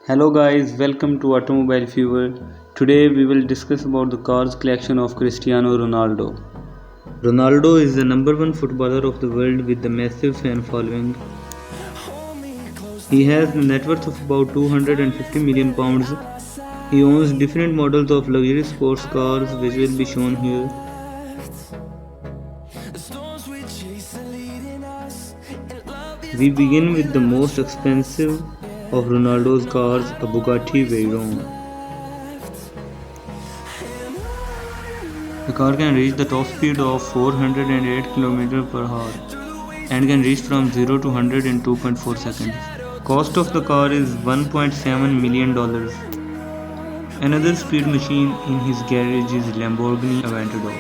Hello guys, welcome to Automobile Fever. Today we will discuss about the cars collection of Cristiano Ronaldo. Ronaldo is the number one footballer of the world with a massive fan following. He has a net worth of about 250 million pounds. He owns different models of luxury sports cars which will be shown here. We begin with the most expensive of Ronaldo's cars, a Bugatti Veyron. The car can reach the top speed of 408 km per hour and can reach from 0 to 100 in 2.4 seconds. Cost of the car is $1.7 million. Another speed machine in his garage is Lamborghini Aventador.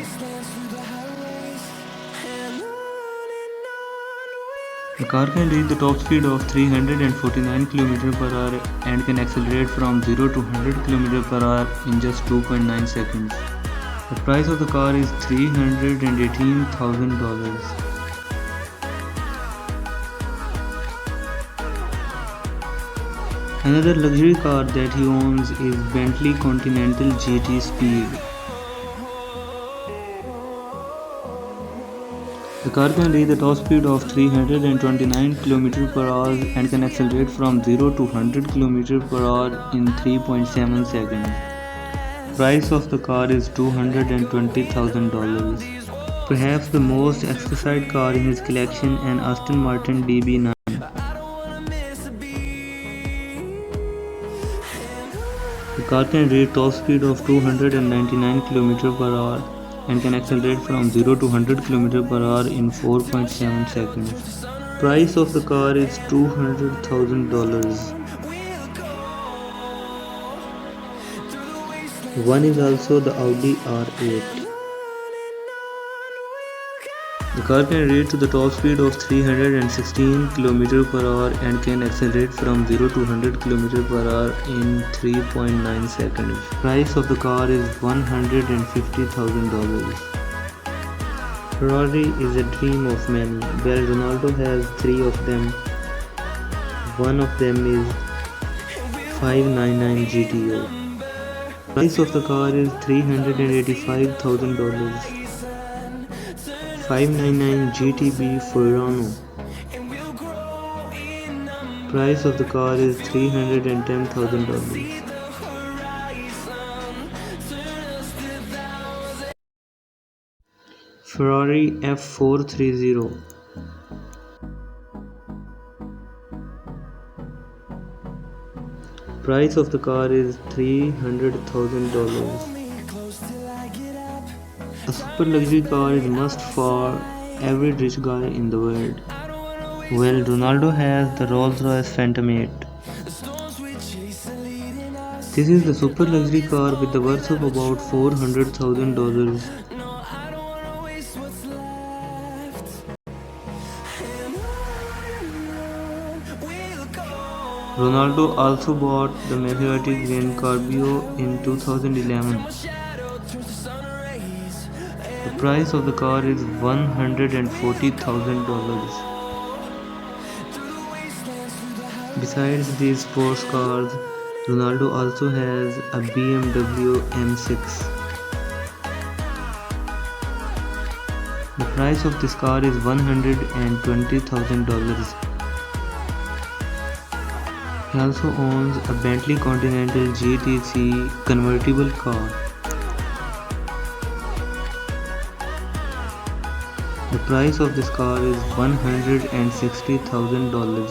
The car can reach the top speed of 349 km per hour and can accelerate from 0 to 100 km per hour in just 2.9 seconds. The price of the car is $318,000. Another luxury car that he owns is Bentley Continental GT Speed. The car can reach the top speed of 329 km per hour and can accelerate from 0 to 100 km per hour in 3.7 seconds. Price of the car is $220,000. Perhaps the most exquisite car in his collection, an Aston Martin DB9. The car can reach top speed of 299 km per hour and can accelerate from 0 to 100 km per hour in 4.7 seconds. Price of the car is $200,000. One is also the Audi R8. The car can reach to the top speed of 316 km per hour and can accelerate from 0 to 100 km per hour in 3.9 seconds. Price of the car is $150,000. Ferrari is a dream of many. Well, Ronaldo has 3 of them. One of them is 599 GTO. Price of the car is $385,000. 599 GTB Fiorano. Price of the car is $310,000. Ferrari F430. Price of the car is $300,000. A super luxury car is a must for every rich guy in the world. Well, Ronaldo has the Rolls-Royce Phantom 8. This is the super luxury car with the worth of about $400,000. Ronaldo also bought the Maserati Giancabrio in 2011. The price of the car is $140,000. Besides these sports cars, Ronaldo also has a BMW M6. The price of this car is $120,000. He also owns a Bentley Continental GTC convertible car. The price of this car is $160,000.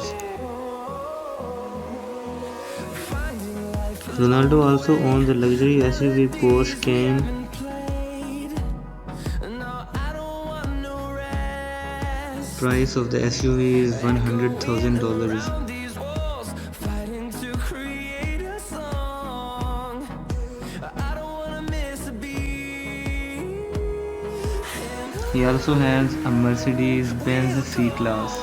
Ronaldo also owns a luxury SUV Porsche Cayenne. Price of the SUV is $100,000. He also has a Mercedes-Benz C-Class.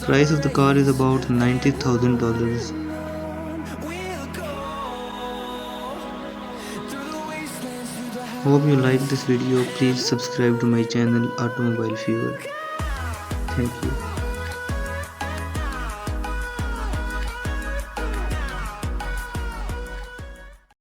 Price of the car is about $90,000. Hope you like this video. Please subscribe to my channel Automobile Fever. Thank you.